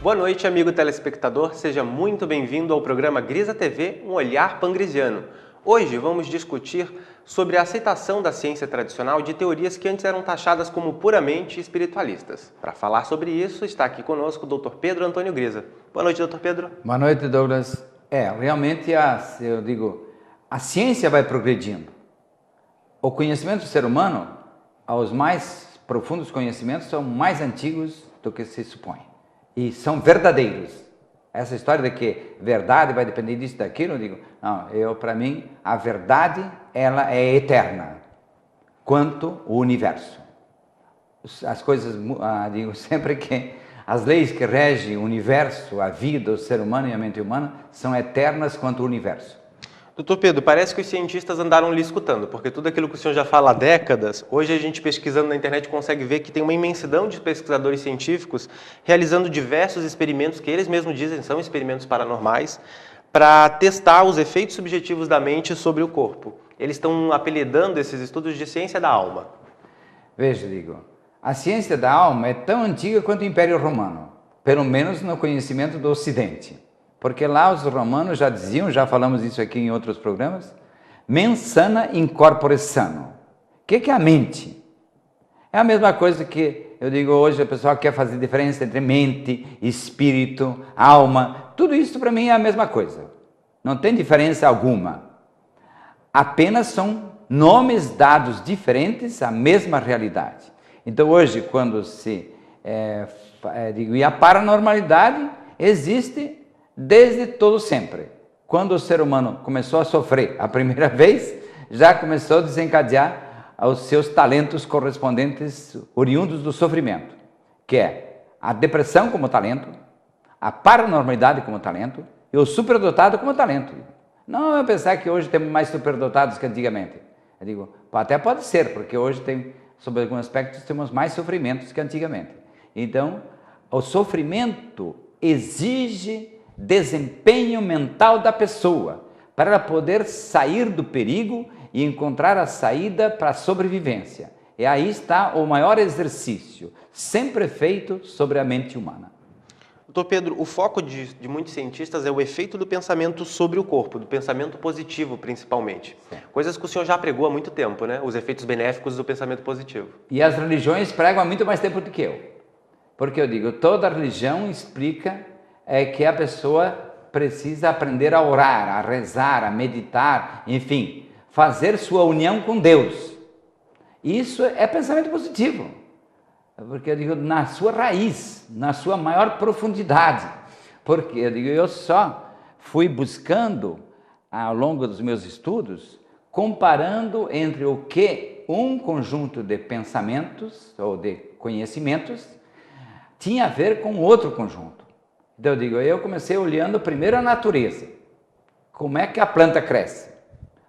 Boa noite, amigo telespectador. Seja muito bem-vindo ao programa Grisa TV, um olhar pangrisiano. Hoje vamos discutir sobre a aceitação da ciência tradicional de teorias que antes eram taxadas como puramente espiritualistas. Para falar sobre isso, está aqui conosco o Dr. Pedro Antônio Grisa. Boa noite, Dr. Pedro. Boa noite, Douglas. Realmente a ciência vai progredindo. O conhecimento do ser humano, os mais profundos conhecimentos, são mais antigos do que se supõe. E são verdadeiros. Essa história de que verdade vai depender disso, daquilo, eu digo, não, para mim, a verdade, ela é eterna, quanto o universo. As coisas, digo sempre que as leis que regem o universo, a vida, o ser humano e a mente humana, são eternas quanto o universo. Doutor Pedro, parece que os cientistas andaram lhe escutando, porque tudo aquilo que o senhor já fala há décadas, hoje a gente pesquisando na internet consegue ver que tem uma imensidão de pesquisadores científicos realizando diversos experimentos que eles mesmos dizem são experimentos paranormais, para testar os efeitos subjetivos da mente sobre o corpo. Eles estão apelidando esses estudos de ciência da alma. Veja, a ciência da alma é tão antiga quanto o Império Romano, pelo menos no conhecimento do Ocidente. Porque lá os romanos já diziam, já falamos isso aqui em outros programas, mens sana in corpore sano. O que é a mente? É a mesma coisa que eu digo hoje, a pessoa quer fazer diferença entre mente, espírito, alma. Tudo isso para mim é a mesma coisa. Não tem diferença alguma. Apenas são nomes dados diferentes à mesma realidade. Então hoje, quando e a paranormalidade existe desde todo sempre. Quando o ser humano começou a sofrer a primeira vez, já começou a desencadear os seus talentos correspondentes oriundos do sofrimento, que é a depressão como talento, a paranormalidade como talento e o superdotado como talento. Não é pensar que hoje temos mais superdotados que antigamente. Eu digo, até pode ser, porque hoje sob alguns aspectos, temos mais sofrimentos que antigamente. Então, o sofrimento exige desempenho mental da pessoa, para ela poder sair do perigo e encontrar a saída para a sobrevivência. E aí está o maior exercício, sempre feito sobre a mente humana. Doutor Pedro, o foco de muitos cientistas é o efeito do pensamento sobre o corpo, do pensamento positivo principalmente. Sim. Coisas que o senhor já pregou há muito tempo, né? Os efeitos benéficos do pensamento positivo. E as religiões pregam há muito mais tempo do que eu. Porque eu digo, toda religião explica que a pessoa precisa aprender a orar, a rezar, a meditar, enfim, fazer sua união com Deus. Isso é pensamento positivo, porque eu digo, na sua raiz, na sua maior profundidade, porque eu digo, eu só fui buscando, ao longo dos meus estudos, comparando entre o que um conjunto de pensamentos ou de conhecimentos tinha a ver com outro conjunto. Então eu comecei olhando primeiro a natureza. Como é que a planta cresce?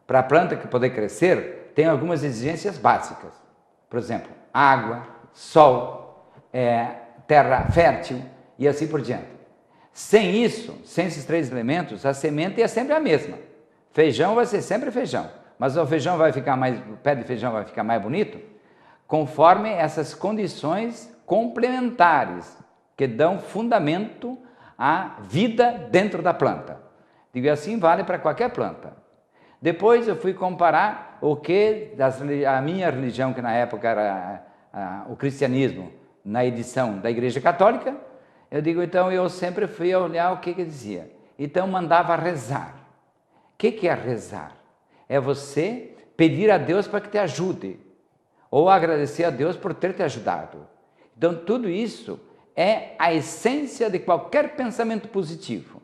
Para a planta poder crescer, tem algumas exigências básicas. Por exemplo, água, sol, terra fértil e assim por diante. Sem isso, sem esses três elementos, a semente é sempre a mesma. Feijão vai ser sempre feijão, mas o feijão o pé de feijão vai ficar mais bonito conforme essas condições complementares que dão fundamento à vida dentro da planta. E assim vale para qualquer planta. Depois eu fui comparar a minha religião, que na época era o cristianismo, na edição da Igreja Católica, então eu sempre fui olhar o que dizia. Então mandava rezar. O que é rezar? É você pedir a Deus para que te ajude, ou agradecer a Deus por ter te ajudado. Então tudo isso é a essência de qualquer pensamento positivo.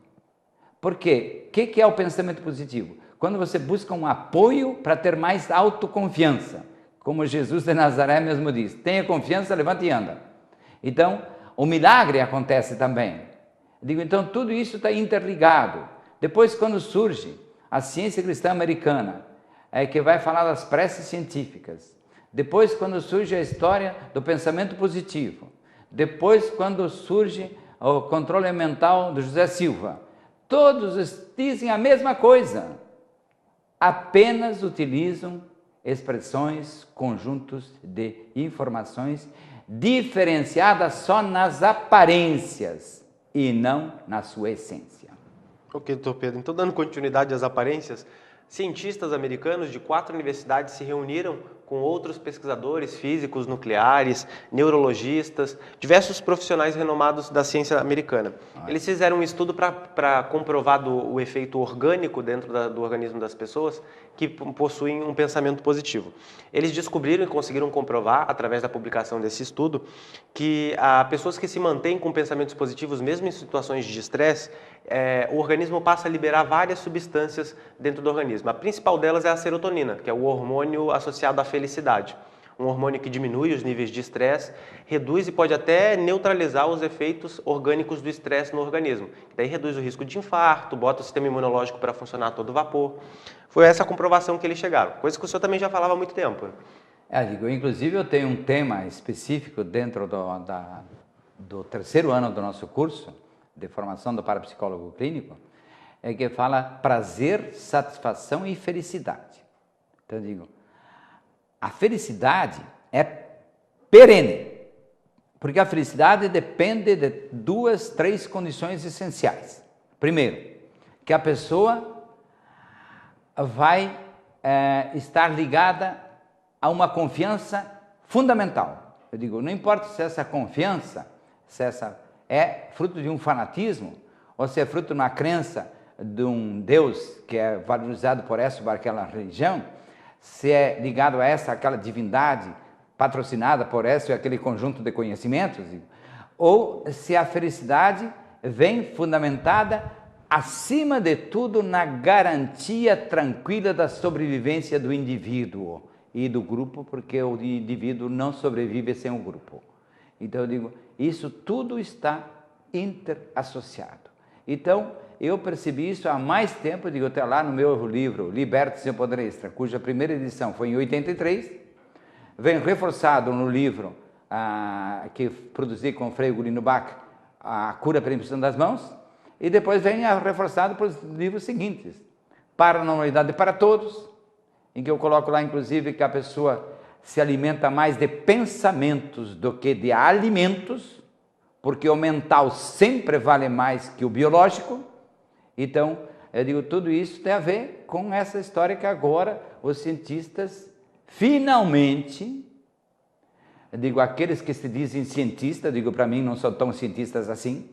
Por quê? O que é o pensamento positivo? Quando você busca um apoio para ter mais autoconfiança. Como Jesus de Nazaré mesmo diz, tenha confiança, levanta e anda. Então, o milagre acontece também. Então tudo isso está interligado. Depois, quando surge a ciência cristã americana, que vai falar das preces científicas. Depois, quando surge a história do pensamento positivo. Depois, quando surge o controle mental do José Silva, todos dizem a mesma coisa, apenas utilizam expressões, conjuntos de informações diferenciadas só nas aparências, e não na sua essência. Ok, doutor Pedro. Então, dando continuidade às aparências, cientistas americanos de 4 universidades se reuniram com outros pesquisadores físicos nucleares, neurologistas, diversos profissionais renomados da ciência americana. Eles fizeram um estudo para comprovar o efeito orgânico dentro do organismo das pessoas que possuem um pensamento positivo. Eles descobriram e conseguiram comprovar, através da publicação desse estudo, que pessoas que se mantêm com pensamentos positivos, mesmo em situações de estresse, o organismo passa a liberar várias substâncias dentro do organismo. A principal delas é a serotonina, que é o hormônio associado à felicidade. Um hormônio que diminui os níveis de estresse, reduz e pode até neutralizar os efeitos orgânicos do estresse no organismo. Daí reduz o risco de infarto, bota o sistema imunológico para funcionar a todo vapor. Foi essa a comprovação que eles chegaram, coisa que o senhor também já falava há muito tempo. Inclusive eu tenho um tema específico dentro do terceiro ano do nosso curso de formação do parapsicólogo clínico, que fala prazer, satisfação e felicidade. Então eu digo, a felicidade é perene, porque a felicidade depende de 2, 3 condições essenciais. Primeiro, que a pessoa vai estar ligada a uma confiança fundamental. Eu digo, não importa se essa confiança, se essa é fruto de um fanatismo, ou se é fruto de uma crença de um Deus que é valorizado por essa ou por aquela religião, se é ligado a aquela divindade patrocinada por essa ou aquele conjunto de conhecimentos, ou se a felicidade vem fundamentada, acima de tudo, na garantia tranquila da sobrevivência do indivíduo e do grupo, porque o indivíduo não sobrevive sem o grupo. Então eu digo, isso tudo está interassociado. Então, eu percebi isso há mais tempo, eu digo, até lá no meu livro, Liberte Seu Poder Extra, cuja primeira edição foi em 83, vem reforçado no livro que produzi com o Frei Gulino Bach, A Cura pela Imposição das Mãos, e depois vem reforçado para os livros seguintes, Paranormalidade para Todos, em que eu coloco lá, inclusive, que a pessoa se alimenta mais de pensamentos do que de alimentos, porque o mental sempre vale mais que o biológico. Então, eu digo, tudo isso tem a ver com essa história que agora os cientistas, finalmente, eu digo, aqueles que se dizem cientistas, digo, para mim não são tão cientistas assim,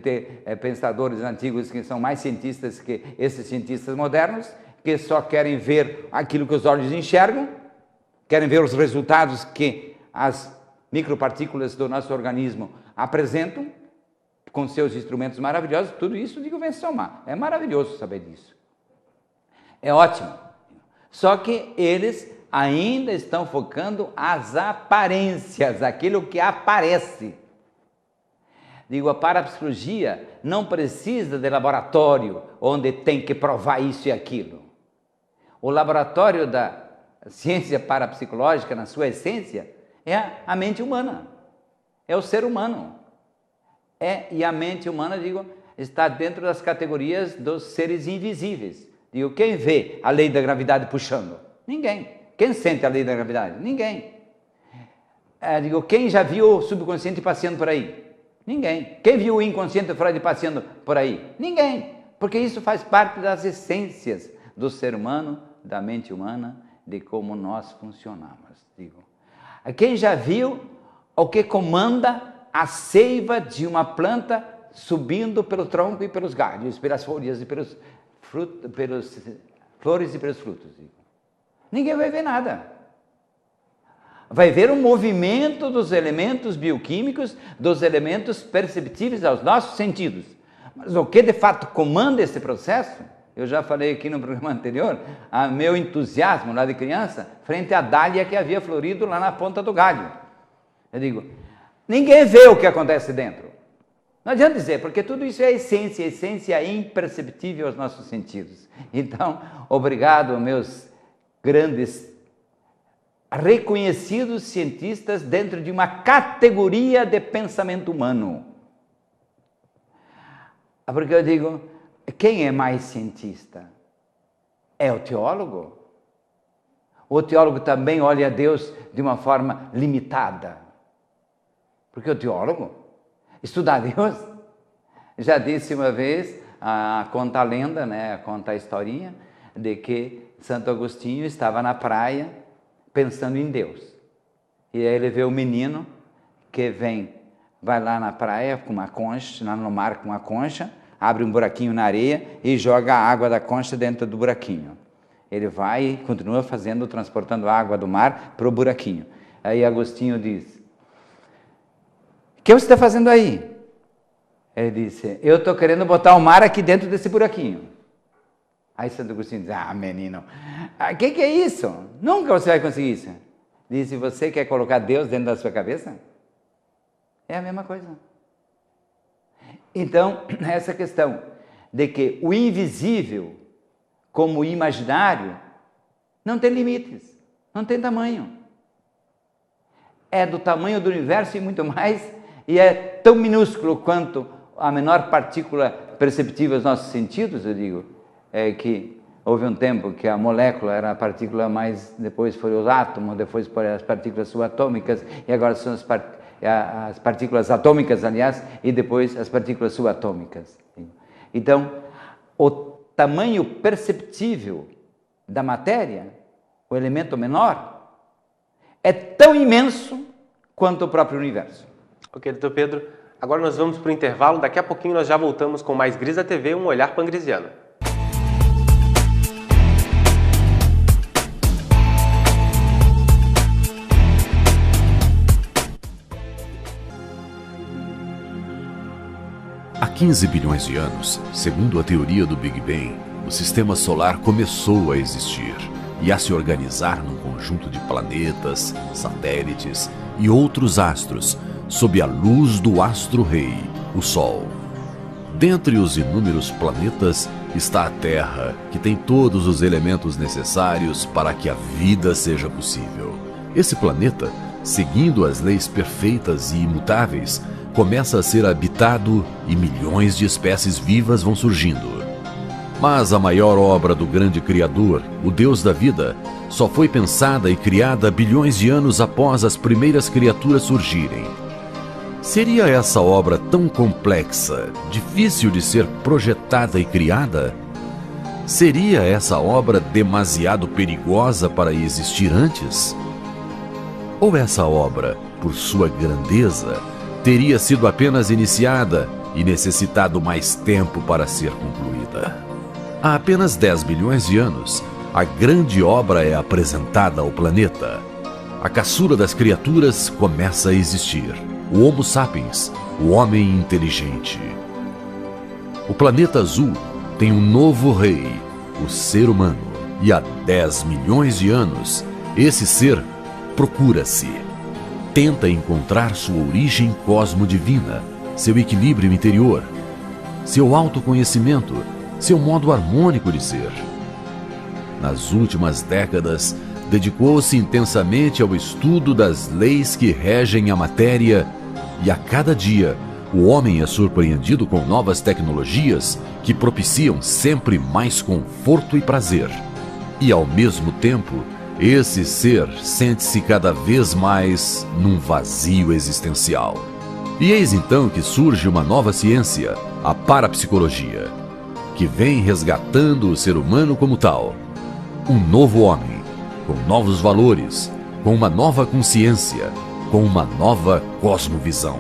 tem pensadores antigos que são mais cientistas que esses cientistas modernos, que só querem ver aquilo que os olhos enxergam, querem ver os resultados que as micropartículas do nosso organismo apresentam, com seus instrumentos maravilhosos. Tudo isso, digo, vem somar. É maravilhoso saber disso. É ótimo. Só que eles ainda estão focando as aparências, aquilo que aparece. Digo, a parapsicologia não precisa de laboratório onde tem que provar isso e aquilo. O laboratório da ciência parapsicológica, na sua essência, é a mente humana, é o ser humano. E a mente humana, digo, está dentro das categorias dos seres invisíveis. Digo, quem vê a lei da gravidade puxando? Ninguém. Quem sente a lei da gravidade? Ninguém. Digo, quem já viu o subconsciente passeando por aí? Ninguém. Quem viu o inconsciente Freud passeando por aí? Ninguém. Porque isso faz parte das essências do ser humano, da mente humana, de como nós funcionamos. Digo, quem já viu o que comanda a seiva de uma planta subindo pelo tronco e pelos galhos, pelas folhas e pelas flores e pelos frutos? Digo, ninguém vai ver nada. Vai ver o movimento dos elementos bioquímicos, dos elementos perceptíveis aos nossos sentidos. Mas o que de fato comanda esse processo? Eu já falei aqui no programa anterior, meu entusiasmo lá de criança, frente à dália que havia florido lá na ponta do galho. Eu digo, ninguém vê o que acontece dentro. Não adianta dizer, porque tudo isso é essência, essência imperceptível aos nossos sentidos. Então, obrigado, meus grandes, reconhecidos cientistas dentro de uma categoria de pensamento humano. Porque eu digo, quem é mais cientista? É o teólogo? O teólogo também olha a Deus de uma forma limitada. Porque o teólogo estuda a Deus Já disse uma vez, conta a lenda, né, conta a historinha, de que Santo Agostinho estava na praia pensando em Deus. E aí ele vê o menino que vai lá na praia com uma concha, lá no mar com uma concha, abre um buraquinho na areia e joga a água da concha dentro do buraquinho. Ele vai e continua transportando a água do mar para o buraquinho. Aí Agostinho diz: o que você está fazendo aí? Ele disse: eu estou querendo botar o mar aqui dentro desse buraquinho. Aí Santo Agostinho diz: menino, o que é isso? Nunca você vai conseguir isso. Disse: você quer colocar Deus dentro da sua cabeça? É a mesma coisa. Então, essa questão de que o invisível, como o imaginário, não tem limites, não tem tamanho. É do tamanho do universo e muito mais, e é tão minúsculo quanto a menor partícula perceptível aos nossos sentidos, eu digo, que houve um tempo que a molécula era a partícula mais, depois foi o átomo, depois foram as partículas subatômicas, e agora são as partículas atômicas, aliás, e depois as partículas subatômicas. Então, o tamanho perceptível da matéria, o elemento menor, é tão imenso quanto o próprio universo. Ok, doutor Pedro. Agora nós vamos para o intervalo. Daqui a pouquinho nós já voltamos com mais Grisa TV, um olhar pangrisiano. Há 15 bilhões de anos, segundo a teoria do Big Bang, o sistema solar começou a existir e a se organizar num conjunto de planetas, satélites e outros astros, sob a luz do astro-rei, o Sol. Dentre os inúmeros planetas está a Terra, que tem todos os elementos necessários para que a vida seja possível. Esse planeta, seguindo as leis perfeitas e imutáveis, começa a ser habitado e milhões de espécies vivas vão surgindo. Mas a maior obra do grande Criador, o Deus da vida, só foi pensada e criada bilhões de anos após as primeiras criaturas surgirem. Seria essa obra tão complexa, difícil de ser projetada e criada? Seria essa obra demasiado perigosa para existir antes? Ou essa obra, por sua grandeza, teria sido apenas iniciada e necessitado mais tempo para ser concluída? Há apenas 10 bilhões de anos, a grande obra é apresentada ao planeta. A caçula das criaturas começa a existir. O Homo sapiens, o homem inteligente. O planeta azul tem um novo rei, o ser humano. E há 10 milhões de anos, esse ser procura-se. Tenta encontrar sua origem cosmodivina, seu equilíbrio interior, seu autoconhecimento, seu modo harmônico de ser. Nas últimas décadas, dedicou-se intensamente ao estudo das leis que regem a matéria e a cada dia o homem é surpreendido com novas tecnologias que propiciam sempre mais conforto e prazer. E ao mesmo tempo, esse ser sente-se cada vez mais num vazio existencial. E eis então que surge uma nova ciência, a parapsicologia, que vem resgatando o ser humano como tal. Um novo homem, com novos valores, com uma nova consciência, com uma nova cosmovisão.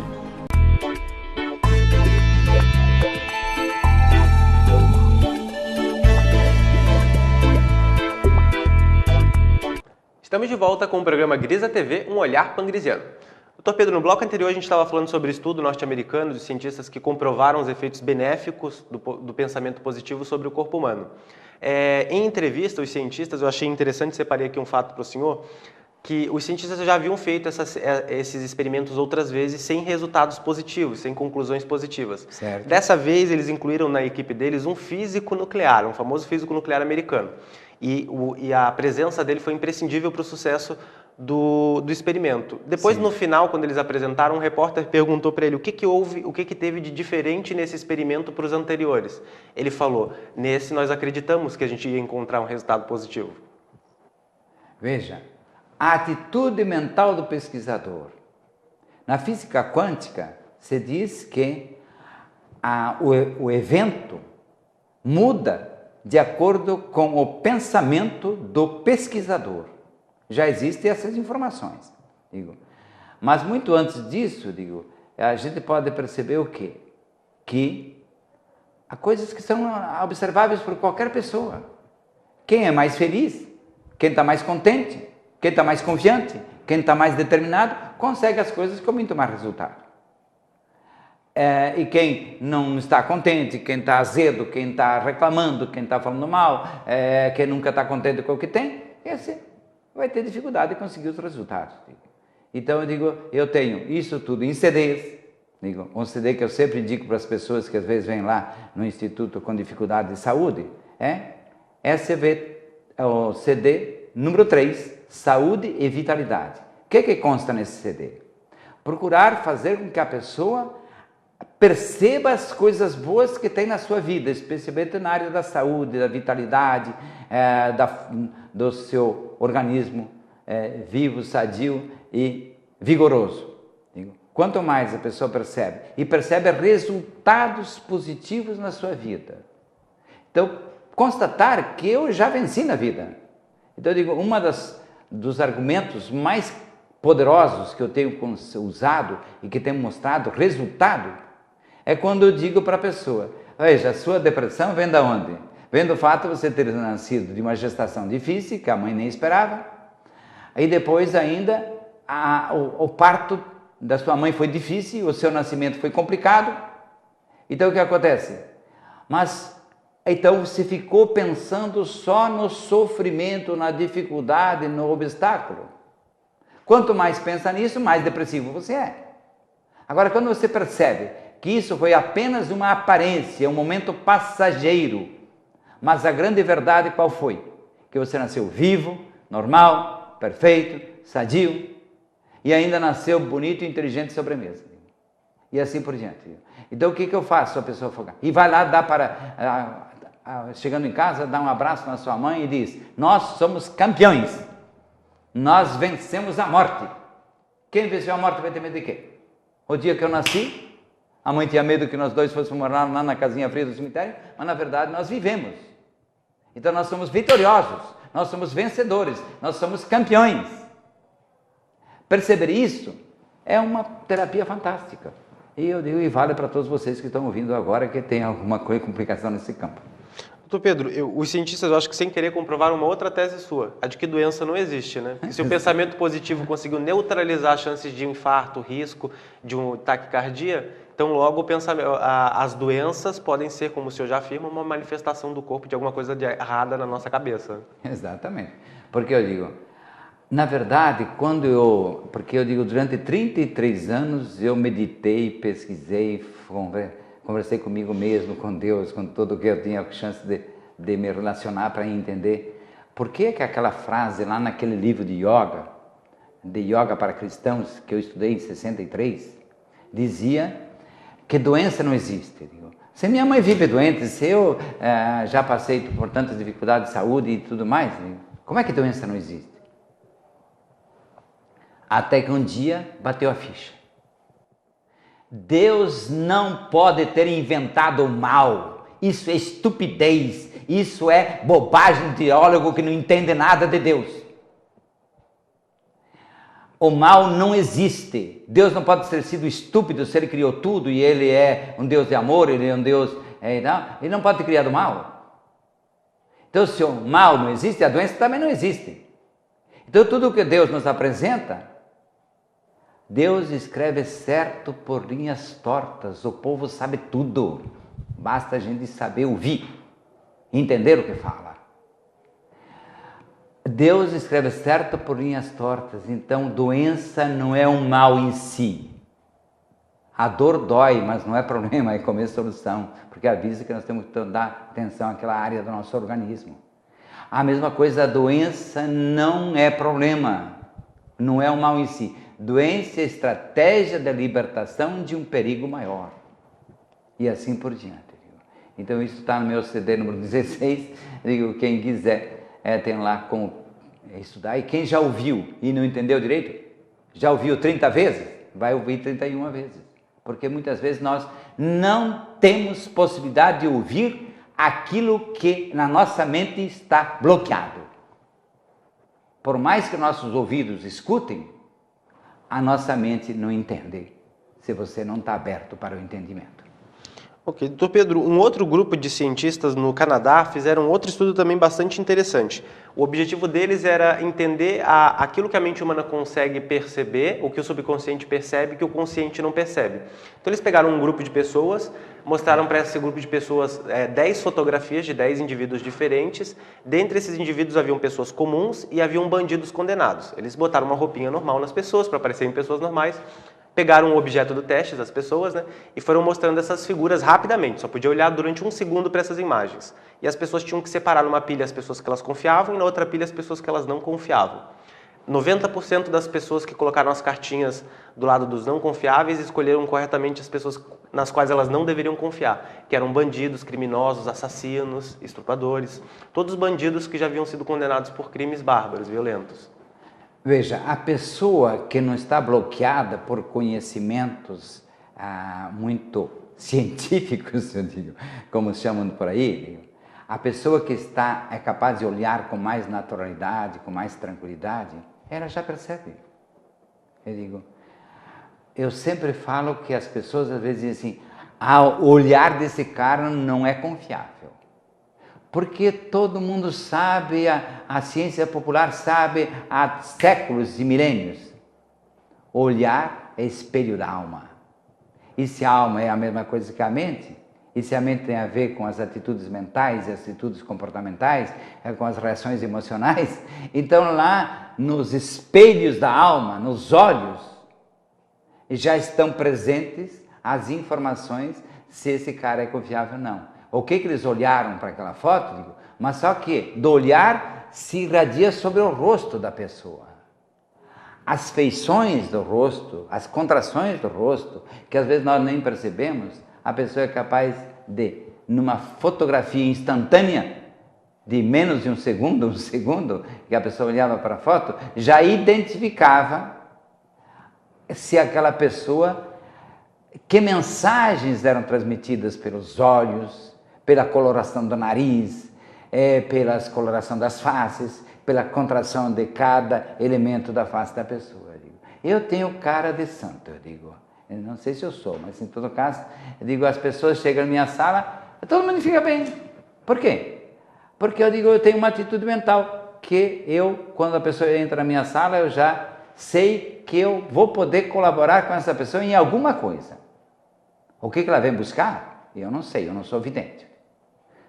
Estamos de volta com o programa Grisa TV, um olhar pangrisiano. Doutor Pedro, no bloco anterior a gente estava falando sobre o estudo norte-americano de cientistas que comprovaram os efeitos benéficos do pensamento positivo sobre o corpo humano. Em entrevista, os cientistas, eu achei interessante, separei aqui um fato para o senhor, que os cientistas já haviam feito esses experimentos outras vezes sem resultados positivos, sem conclusões positivas. Certo. Dessa vez, eles incluíram na equipe deles um físico nuclear, um famoso físico nuclear americano. E a presença dele foi imprescindível para o sucesso do experimento. Depois, no final, quando eles apresentaram, um repórter perguntou para ele o que teve de diferente nesse experimento para os anteriores. Ele falou: nesse nós acreditamos que a gente ia encontrar um resultado positivo. Veja, a atitude mental do pesquisador. Na física quântica, se diz que o evento muda de acordo com o pensamento do pesquisador. Já existem essas informações, digo. Mas muito antes disso, digo, a gente pode perceber o quê? Que há coisas que são observáveis por qualquer pessoa. Quem é mais feliz, quem está mais contente, quem está mais confiante, quem está mais determinado, consegue as coisas com muito mais resultado. E quem não está contente, quem está azedo, quem está reclamando, quem está falando mal, quem nunca está contente com o que tem, esse vai ter dificuldade de conseguir os resultados. Então eu digo, eu tenho isso tudo em CDs, digo, um CD que eu sempre indico para as pessoas que às vezes vêm lá no Instituto com dificuldade de saúde, SV, o CD número 3, Saúde e Vitalidade. O que consta nesse CD? Procurar fazer com que a pessoa perceba as coisas boas que tem na sua vida, especialmente na área da saúde, da vitalidade, do seu organismo vivo, sadio e vigoroso. Quanto mais a pessoa percebe, e percebe resultados positivos na sua vida. Então, constatar que eu já venci na vida. Então, eu digo, dos argumentos mais poderosos que eu tenho usado e que tenho mostrado resultado, é quando eu digo para a pessoa, veja, a sua depressão vem de onde? Vem do fato de você ter nascido de uma gestação difícil, que a mãe nem esperava, e depois ainda o parto da sua mãe foi difícil, o seu nascimento foi complicado. Então o que acontece? Mas então você ficou pensando só no sofrimento, na dificuldade, no obstáculo. Quanto mais pensa nisso, mais depressivo você é. Agora, quando você percebe que isso foi apenas uma aparência, um momento passageiro, mas a grande verdade qual foi? Que você nasceu vivo, normal, perfeito, sadio, e ainda nasceu bonito e inteligente sobremesa. E assim por diante. Então o que eu faço? A pessoa focar. E vai lá, chegando em casa, dá um abraço na sua mãe e diz, nós somos campeões. Nós vencemos a morte. Quem venceu a morte vai ter medo de quê? O dia que eu nasci, a mãe tinha medo que nós dois fôssemos morar lá na casinha fria do cemitério, mas na verdade nós vivemos. Então nós somos vitoriosos, nós somos vencedores, nós somos campeões. Perceber isso é uma terapia fantástica. E eu digo, e vale para todos vocês que estão ouvindo agora que tem alguma complicação nesse campo. Doutor Pedro, os cientistas, eu acho que sem querer, comprovaram uma outra tese sua, a de que doença não existe, né? E se o pensamento positivo conseguiu neutralizar as chances de infarto, risco de um taquicardia, então logo as doenças podem ser, como o senhor já afirma, uma manifestação do corpo de alguma coisa errada na nossa cabeça. Exatamente. Porque eu digo, na verdade, porque eu digo, durante 33 anos eu meditei, pesquisei, conversei comigo mesmo, com Deus, com tudo que eu tinha chance de me relacionar para entender. Por que aquela frase lá naquele livro de Yoga para Cristãos, que eu estudei em 63, dizia que doença não existe. Se minha mãe vive doente, se eu já passei por tantas dificuldades de saúde e tudo mais, como é que doença não existe? Até que um dia bateu a ficha. Deus não pode ter inventado o mal. Isso é estupidez. Isso é bobagem de teólogo que não entende nada de Deus. O mal não existe. Deus não pode ter sido estúpido se Ele criou tudo e Ele é um Deus de amor, Ele é um Deus... Ele não pode ter criado o mal. Então, se o mal não existe, a doença também não existe. Então, tudo que Deus nos apresenta, Deus escreve certo por linhas tortas. O povo sabe tudo. Basta a gente saber ouvir, entender o que fala. Deus escreve certo por linhas tortas. Então, doença não é um mal em si. A dor dói, mas não é problema, é comer solução. Porque avisa que nós temos que dar atenção àquela área do nosso organismo. A mesma coisa, a doença não é problema. Não é um mal em si. Doença é estratégia de libertação de um perigo maior. E assim por diante. Então isso está no meu CD número 16. Digo, quem quiser tem lá como estudar. E quem já ouviu e não entendeu direito, já ouviu 30 vezes, vai ouvir 31 vezes. Porque muitas vezes nós não temos possibilidade de ouvir aquilo que na nossa mente está bloqueado. Por mais que nossos ouvidos escutem, a nossa mente não entende, se você não está aberto para o entendimento. Ok, doutor Pedro, um outro grupo de cientistas no Canadá fizeram outro estudo também bastante interessante. O objetivo deles era entender aquilo que a mente humana consegue perceber, o que o subconsciente percebe, que o consciente não percebe. Então eles pegaram um grupo de pessoas, mostraram para esse grupo de pessoas 10 fotografias de 10 indivíduos diferentes. Dentre esses indivíduos haviam pessoas comuns e haviam bandidos condenados. Eles botaram uma roupinha normal nas pessoas para parecerem pessoas normais. Pegaram o objeto do teste das pessoas, né, e foram mostrando essas figuras rapidamente, só podia olhar durante 1 segundo para essas imagens. E as pessoas tinham que separar numa pilha as pessoas que elas confiavam e na outra pilha as pessoas que elas não confiavam. 90% das pessoas que colocaram as cartinhas do lado dos não confiáveis escolheram corretamente as pessoas nas quais elas não deveriam confiar, que eram bandidos, criminosos, assassinos, estupradores, todos bandidos que já haviam sido condenados por crimes bárbaros, violentos. Veja, a pessoa que não está bloqueada por conhecimentos muito científicos, eu digo, como chamam por aí, a pessoa que é capaz de olhar com mais naturalidade, com mais tranquilidade, ela já percebe. Eu sempre falo que as pessoas às vezes dizem assim, o olhar desse cara não é confiável. Porque todo mundo sabe, a ciência popular sabe há séculos e milênios. Olhar é espelho da alma. E se a alma é a mesma coisa que a mente, e se a mente tem a ver com as atitudes mentais e as atitudes comportamentais, com as reações emocionais, então lá nos espelhos da alma, nos olhos, já estão presentes as informações se esse cara é confiável ou não. O que eles olharam para aquela foto? Mas só que do olhar se irradia sobre o rosto da pessoa. As feições do rosto, as contrações do rosto, que às vezes nós nem percebemos, a pessoa é capaz de, numa fotografia instantânea, de menos de um segundo, que a pessoa olhava para a foto, já identificava se aquela pessoa, que mensagens eram transmitidas pelos olhos, pela coloração do nariz, pela coloração das faces, pela contração de cada elemento da face da pessoa. Eu tenho cara de santo, eu não sei se eu sou, mas em todo caso, as pessoas chegam na minha sala, todo mundo fica bem. Por quê? Porque eu tenho uma atitude mental, que quando a pessoa entra na minha sala, eu já sei que eu vou poder colaborar com essa pessoa em alguma coisa. O que ela vem buscar? Eu não sei, eu não sou vidente.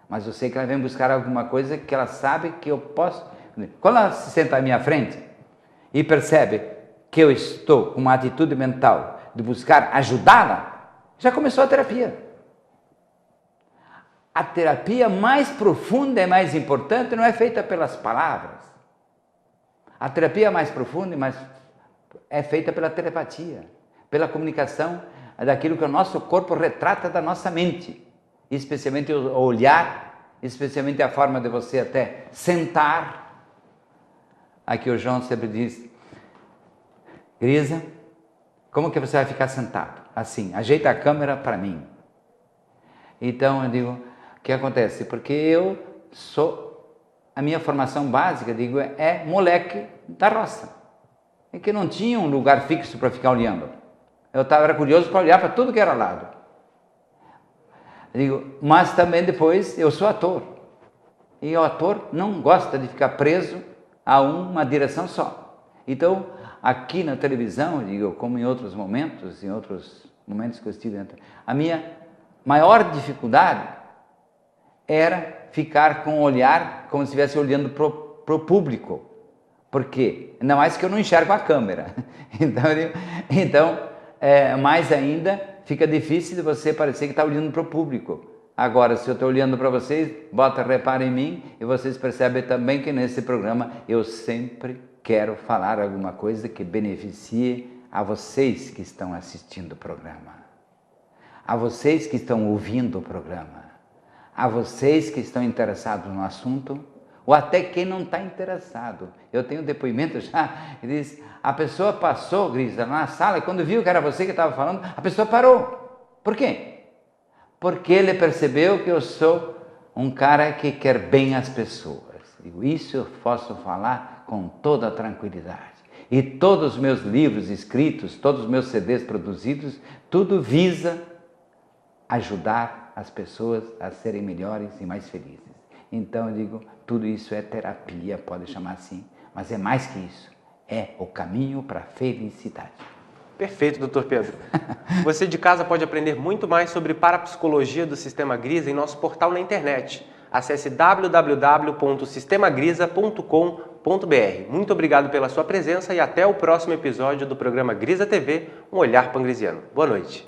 Mas eu sei que ela vem buscar alguma coisa que ela sabe que eu posso. Quando ela se senta à minha frente e percebe que eu estou com uma atitude mental de buscar ajudá-la, já começou a terapia. A terapia mais profunda e mais importante não é feita pelas palavras. A terapia mais profunda é feita pela telepatia, pela comunicação daquilo que o nosso corpo retrata da nossa mente. Especialmente o olhar, especialmente a forma de você até sentar. Aqui o João sempre diz, Grisa, como que você vai ficar sentado? Assim, ajeita a câmera para mim. Então eu digo, o que acontece? Porque a minha formação básica, é moleque da roça. É que não tinha um lugar fixo para ficar olhando. Era curioso para olhar para tudo que era lado. Mas também depois eu sou ator. E o ator não gosta de ficar preso a uma direção só. Então, aqui na televisão, como em outros momentos que eu estive dentro, a minha maior dificuldade era ficar com o olhar como se estivesse olhando para o público. Por quê? Ainda mais que eu não enxergo a câmera. Então mais ainda fica difícil de você parecer que está olhando para o público. Agora, se eu estou olhando para vocês, repara em mim, e vocês percebem também que nesse programa eu sempre quero falar alguma coisa que beneficie a vocês que estão assistindo o programa, a vocês que estão ouvindo o programa, a vocês que estão interessados no assunto, ou até quem não está interessado. Eu tenho um depoimento já, ele diz, a pessoa passou, Grisa, na sala, e quando viu que era você que estava falando, a pessoa parou. Por quê? Porque ele percebeu que eu sou um cara que quer bem as pessoas. Digo, isso eu posso falar com toda tranquilidade. E todos os meus livros escritos, todos os meus CDs produzidos, tudo visa ajudar as pessoas a serem melhores e mais felizes. Então eu digo, tudo isso é terapia, pode chamar assim, mas é mais que isso, é o caminho para a felicidade. Perfeito, Dr. Pedro. Você de casa pode aprender muito mais sobre parapsicologia do Sistema Grisa em nosso portal na internet. Acesse www.sistemagrisa.com.br. Muito obrigado pela sua presença e até o próximo episódio do programa Grisa TV, um olhar pangrisiano. Boa noite.